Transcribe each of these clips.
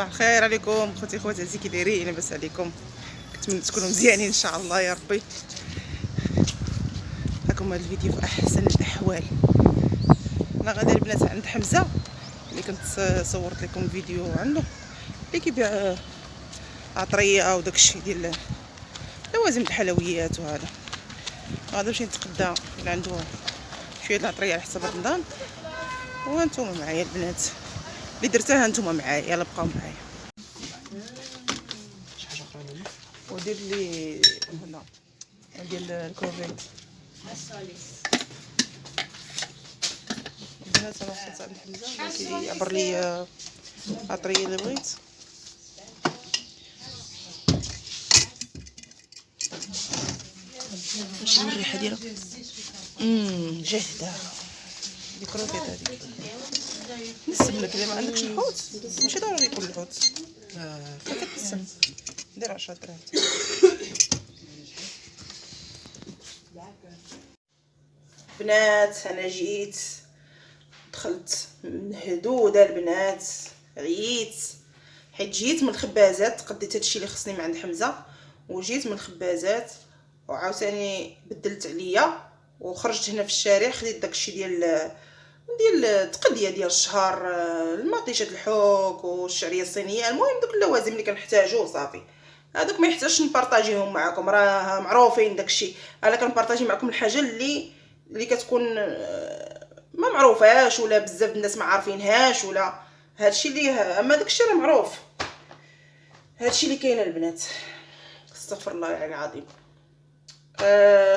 صباح الخير عليكم خوتي خواتاتي، كي دايرين؟ لاباس عليكم؟ كنتمنى تكونوا مزيانين ان شاء الله يا ربي. هاكم هذا الفيديو في احسن الاحوال. انا غادا البنات عند حمزه اللي كنت صورت لكم فيديو عنده، اللي كيبيع عطريه وداك الشيء ديال لوازم الحلويات. وهذا غادا نمشي نتقدى اللي عنده شويه د العطريه على حساب رمضان. وانتم معايا البنات اللي درتها، انتم معايا، يلا بقاو معايا. ودير لي هنا ديال الكروفيت البنات. انا وصلت عند حمزه اللي كيعبر لي العطريه اللي بغيت. واش الريحه ديالها جاهده ديك الكروفيت هذيك. نسم لك الا ما عندكش الحوت ماشي ضروري يكون الحوت، كتسم دير 10 دراهم. بنات انا جيت دخلت مهدوده البنات، عييت حيت جيت من الخبازات، قديت هادشي اللي خصني من عند حمزه وجيت من الخبازات وعاوتاني بدلت عليا وخرجت هنا في الشارع، خديت داكشي ديال التقديه ديال الشهر، المطيشه الحوك والشعريه الصينيه، المهم دوك اللوازم اللي كنحتاجو صافي. هذوك ما يحتاجش نبارطاجيهم معكم، راه معروفين داكشي. انا كنبارطاجي معكم الحاجه اللي كتكون ما معروفاش ولا بزاف الناس ما عارفينهاش ولا هادشي اللي اما داكشي راه معروف. هادشي اللي كاين البنات، استغفر الله العظيم.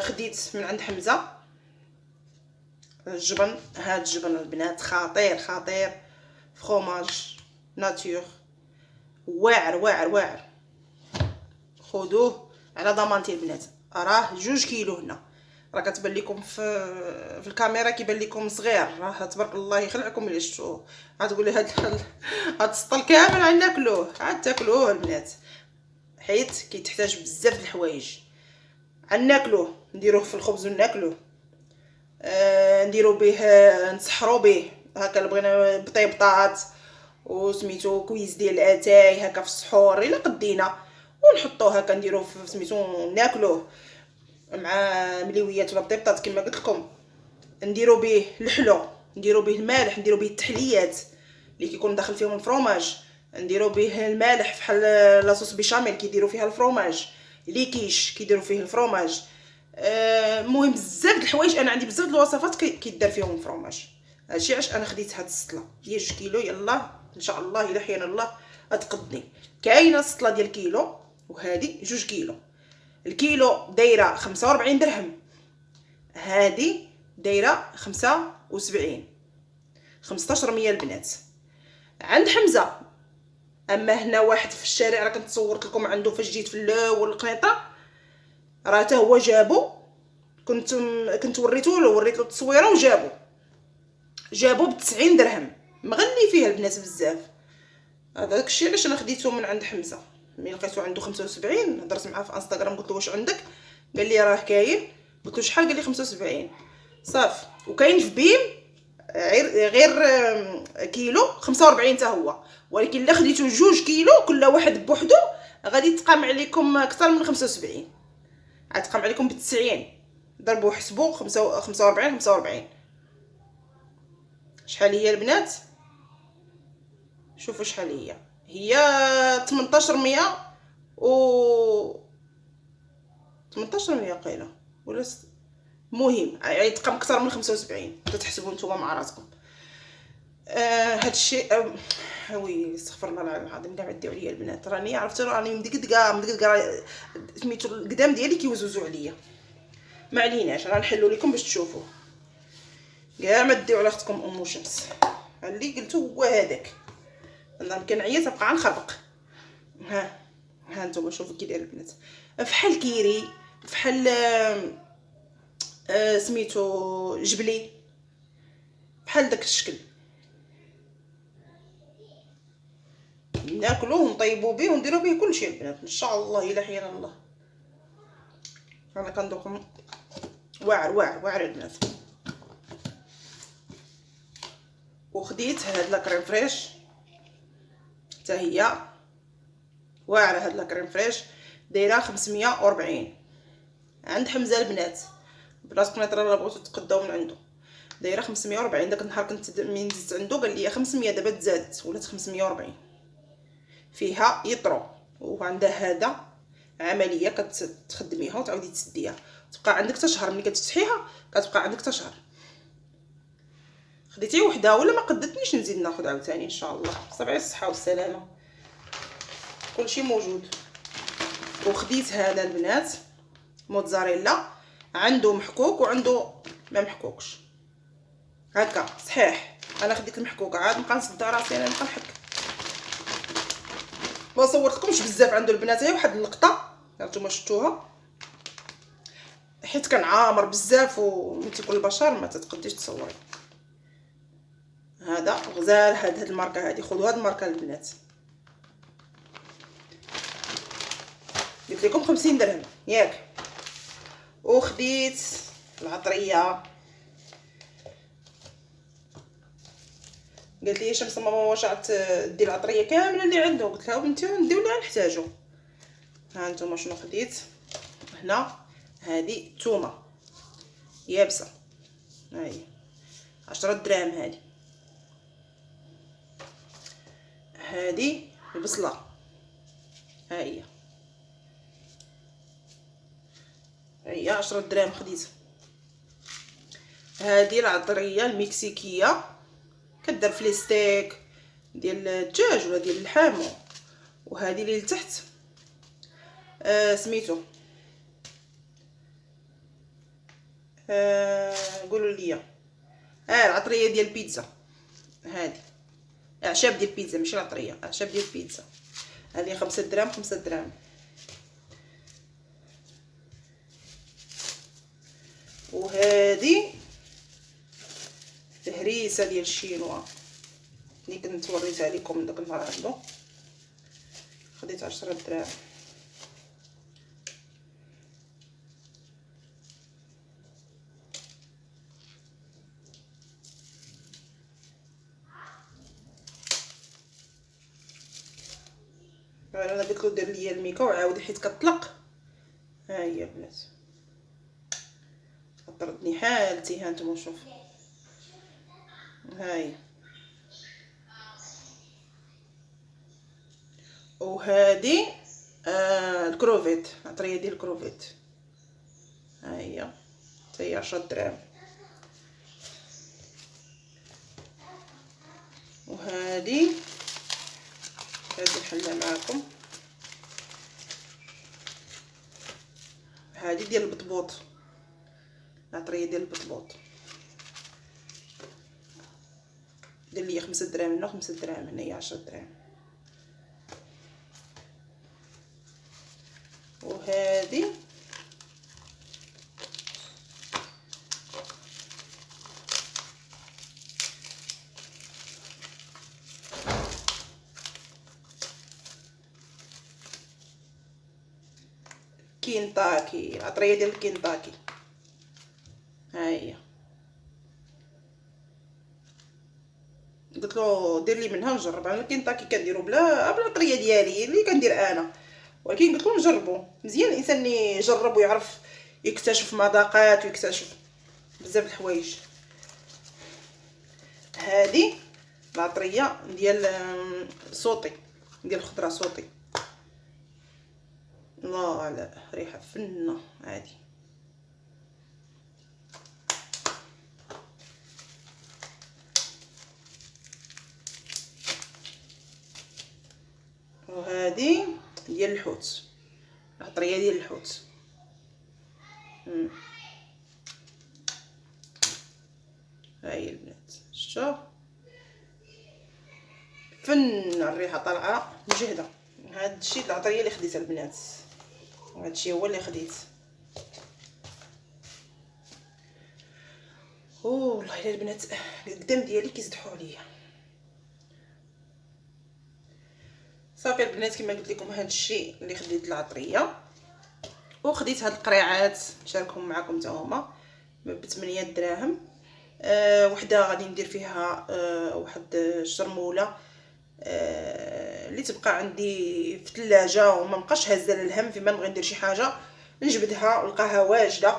خديت من عند حمزه الجبن. هاد الجبن البنات خطير خطير، فخوماج ناتور واعر واعر واعر. خذوه على ضمانتي البنات، راه 2 كيلو هنا. راه كتبان لكم في الكاميرا كيبان لكم صغير، راه تبارك الله يخلعكم الا شفتوه. غتقولي هاد السطل كامل غناكلوه، عاد تاكلوه البنات، حيت كيتحتاج بزاف د الحوايج. غناكلوه نديروه في الخبز وناكلوه، نديرو به نسحرو به هكا. بغينا بطيبطات وسميتو كويس ديال الاتاي هكا في السحور الا قدينا، ونحطوه هكا نديروه في سميتو ناكلوه مع مليويات ولا بطيبطات كما قلت لكم. نديرو به الحلو، نديرو به المالح، نديرو به التحليات اللي كيكون داخل فيهم الفرomاج، نديرو به المالح بحال لاصوص بيشاميل كيديروا فيها الفرomاج، لي كيش كيديروا فيه الفرomاج. المهم بزاف د الحوايج، انا عندي بزاف د الوصفات كيدار فيهم الفرomاج. هادشي علاش انا خديت هاد السطله ديال 2 كيلو. يلا ان شاء الله الا حيانا الله غتقدني. كاينه السطله ديال كيلو وهذه 2 كيلو. الكيلو دايره 45 درهم، هذه دايره 75 1500 البنات عند حمزه. اما هنا واحد في الشارع راه كنت صورت لكم عنده فاش جيت في الاول القنيطره، راه حتى هو جابو، كنت وريت له التصويره وجابو ب 90 درهم، مغلي فيها البنات بزاف. هذا داكشي علاش انا خديته من عند حمزه. ملي لقيتو عنده 75 هضرت معاه في انستغرام قلت له واش عندك، قال لي راه كاين. قلت له شحال؟ قال لي 75 صافي. وكاين في بيم غير كيلو 45 حتى هو، ولكن الا خديتو 2 كيلو كل واحد بوحدو غادي تقام عليكم اكثر من 75، غتقام عليكم ب 90. ضربوا حسبوا 45 شحال هي البنات؟ شوفوا شحال هي 1800 و 1800 قيله ولا المهم يتقام اكثر من 75. تحسبوا نتوما مع راسكم. هادشي وي استغفر الله العظيم كاع عديو عليا البنات. راني عرفتوا راني مدقدقه سميتو القدام ديالي كيوزوزوا عليا، ما عليناش راه نحلو لكم باش تشوفوا. كاع ما ديو على اختكم ام شمس، اللي قلتو هو هذاك. انا كنعيط نبقى نخربق. ها نتوما شوفوا كي داير البنات، فحال كيري، فحال سميتو جبلي، بحال داك الشكل. ناكلوه ونطيبوا به ونديروا به كلشي البنات ان شاء الله الا حيانا الله. انا كندوقهم واعر واعر واعر البنات. وخديت هاد لا كريم فريش حتى هي واعره. هاد لاكريم فريش دايره 540 عند حمزه البنات، بلاصه قنيطره الا بغيتو تقداو من عنده. دايره 540. داك النهار كنت من زدت عنده قال لي 500، دابا تزادت ولات 540. فيها يطرو، وعندها هذا عمليه كتخدميها وتعاودي تسديها، تبقى عندك حتى شهر. ملي كتفتحيها كتبقى عندك حتى شهر. خديتي وحده ولا ما قدتنيش نزيد ناخذ عاوتاني ان شاء الله. صبعي الصحه والسلامه، كلشي موجود. وخديت هذا البنات موتزاريلا، عنده محكوك وعنده ما محكوكش هكا صحيح. انا خديت المحكوك، عاد نبقى نصدع راسي انا نبقى نحك. ما صورتكمش بزاف عنده البنات، غير واحد اللقطه نتوما شفتوها، حيت كان عامر بزاف وانتي كل البشر ما تتقديش تصوري. هذا غزال. هاد الماركه هذه خذوا هاد الماركه البنات، قلت لكم 50 درهم ياك. وخديت العطريه، قالت لي شمس ماما واش غتدي العطريه كامله اللي عنده؟ قلت لها بنتي نديو اللي غنحتاجو. ها نتوما شنو خديت هنا. هذه تومه يابسه، ها هي 10 دراهم. هذه البصله، ها هي 10 دراهم خديت. هذه العطريه المكسيكيه كدار في لي ستيك ديال الدجاج ولا ديال اللحم. وهذه اللي لتحت سميتو قولوا لي العطريه ديال البيتزا. هذه اعشاب ديال البيتزا ماشي العطريه، اعشاب ديال البيتزا. هذه 5 دراهم 5 دراهم. وهذه الهريسه ديال الشينوا اللي كنت وريتها لكم داك النهار عنده، خديت 10 دراهم. انا قلت له دير لي الميكا وعاود حيت كطلق. ها هي البنات طردني حالتي. ها نتوما شوف، ها هي. وهذه الكروفيت، عطريه ديال الكروفيت، ها هي حتى هي 10 دراهم. وهذه نحلها معكم، هذه ديال البطبوط، العطريه ديال البطبوط دير لي 5 دراهم هنا 5 دراهم هنايا 10 دراهم. وهذه كينتاكي، العطريه ديال الكينتاكي، ها هي. قلت له دير لي منها نجرب. انا كينتاكي كنديرو بلا العطريه ديالي اللي كندير انا، ولكن قلت له نجربو. مزيان الانسان اللي يجرب ويعرف يكتشف مذاقات ويكتشف بزاف الحوايج. هذه العطريه ديال صوتي، ديال الخضره صوتي، الله على ريحه فنه عادي. وهذه ديال الحوت، العطريه ديال الحوت. هاي البنات شفتوا فن الريحه طالعه مجهده. هذا الشيء العطريه اللي خديتها البنات، هذا الشيء هو اللي خديت. والله الا البنات القدام ديالي كيزدحوا عليا. صافي البنات كما قلت لكم هذا الشيء اللي خديت العطريه. وخديت هاد القريعات نشاركهم معكم حتى هما ب 8 دراهم. وحده غادي ندير فيها واحد الشرموله اللي تبقى عندي في الثلاجه وما بقاش هازه للهم فيما نبغي ندير شي حاجه نجبدها ونلقاها واجده،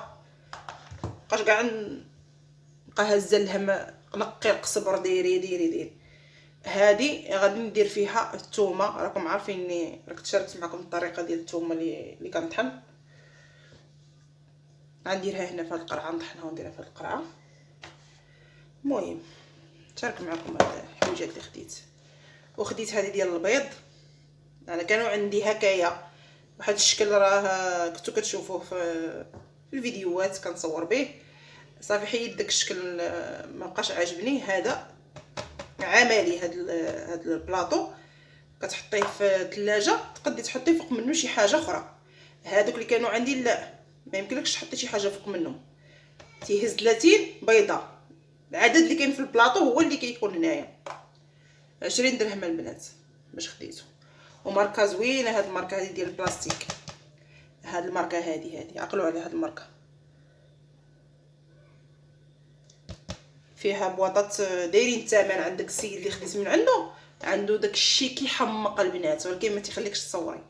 مابقاش كاع نبقى هازه للهم نقي القصبر ديري. هذه غادي ندير فيها الثومه، راكم عارفيني راك شاركت معكم الطريقه ديال الثومه اللي كنطحن. غنديرها هنا في هذه القرعه، نطحنها ونديرها في هذه القرعه. المهم نشارك معكم هاد الحويجات اللي خديت. وخديت هذه ديال البيض، انا كانوا عندي هكايا واحد الشكل راه كنتو كتشوفوه في الفيديوهات كنصور به، صافي حيد داك الشكل ما بقاش عاجبني. هذا عملي، هذا البلاطو كتحطيه في الثلاجه، تقدري تحطي فوق منه شي حاجه اخرى. هذوك اللي كانوا عندي لا، ما يمكنلكش تحطي شي حاجه فوق منهم. تيهز 30 بيضه، العدد اللي كاين في البلاطو هو اللي كيكون هنايا. 20 درهم البنات باش خديته. وماركه زوينه، هاد الماركه هذه ديال البلاستيك، هاد الماركه هذه عقلوا على هاد الماركه، فيها بواطات دايرين الثمن. عندك السيد اللي خديت من عنده داك الشيء كيحمق البنات، ولكن ما تيخليكش تصوري.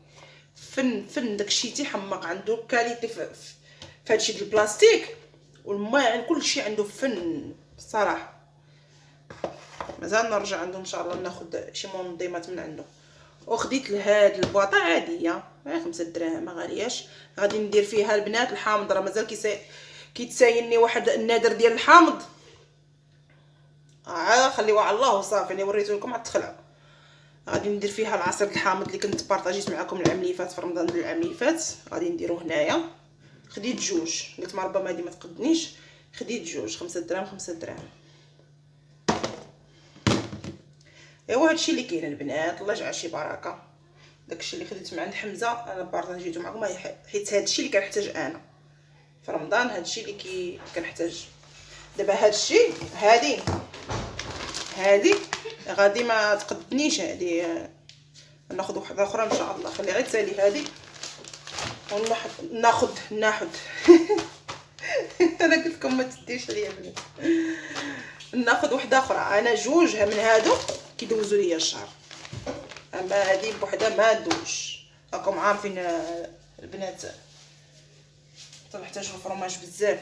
فن داك الشيء تيحمق، عنده كاليتي في هادشي ديال البلاستيك والماء، يعني كل شيء عنده فن بصراحه. مازال نرجع عنده ان شاء الله ناخذ شي منظمات من عنده. وخديت لهاد البواطه عاديه 5 دراهم، ما غالياش. غادي ندير فيها البنات الحامض، راه مازال كيتساينني واحد النادر ديال الحامض. خليوها على الله وصافي، انا وريته لكم تخلعوا. غادي ندير فيها العصير الحامض اللي كنت بارطاجيت معكم العام اللي فات في رمضان ديال العام اللي فات، غادي نديرو هنايا. خديت جوج، قلت ما ربما هذه ما تقدنيش، خديت جوج 5 دراهم 5 دراهم. ايوا هادشي اللي كاين البنات، الله يجعل شي بركه. داكشي اللي خديت من عند حمزه انا بارطاجيتو معكم، حيت هادشي اللي كنحتاج انا في رمضان، هادشي اللي كنحتاج دابا. هادشي هادي غادي ما تقدنيش، هادي ناخذ واحده اخرى ان شاء الله. خلي غير تسالي هادي وناخذ انا قلت لكم ما تديش عليا البنات. ناخذ وحده اخرى، انا جوج من هادو كيدوزوا ليا الشهر، اما هذه بوحدها ما دوش. راكم عارفين البنات تنحتاجوا الفرماج بزاف.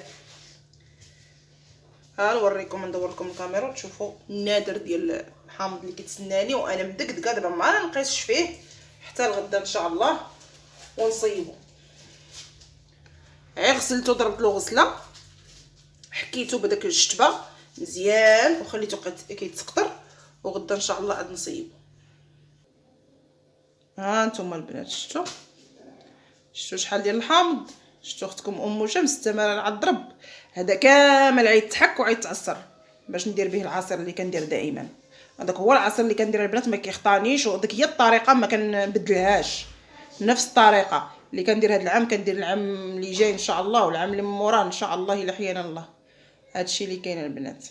ها نوريكم، ندور لكم الكاميرا تشوفوا النادر ديال الحامض اللي كيتسناني، وانا مدقدقه دابا ما نقيسش فيه حتى الغدا ان شاء الله ونصيبو. غير غسلته، ضربت له غسله، حكيته بداك الشتبه مزيان وخليته كيتسقطر، وغدا ان شاء الله عاد نصيبو. ها نتوما البنات شفتوا شحال ديال الحامض، شفتوا اختكم ام شمس التماره العضرب. هذا كامل عيتحك وعيتعصر باش ندير به العصير اللي كندير دائما. هذاك هو العصير اللي كندير البنات، ما كيخطانيش، وديك هي الطريقه ما كنبدلهاش، نفس الطريقه اللي كندير هذا العام كندير العام اللي جاي ان شاء الله، والعام اللي من موراه ان شاء الله الا حيانا الله. هادشي اللي كاين البنات.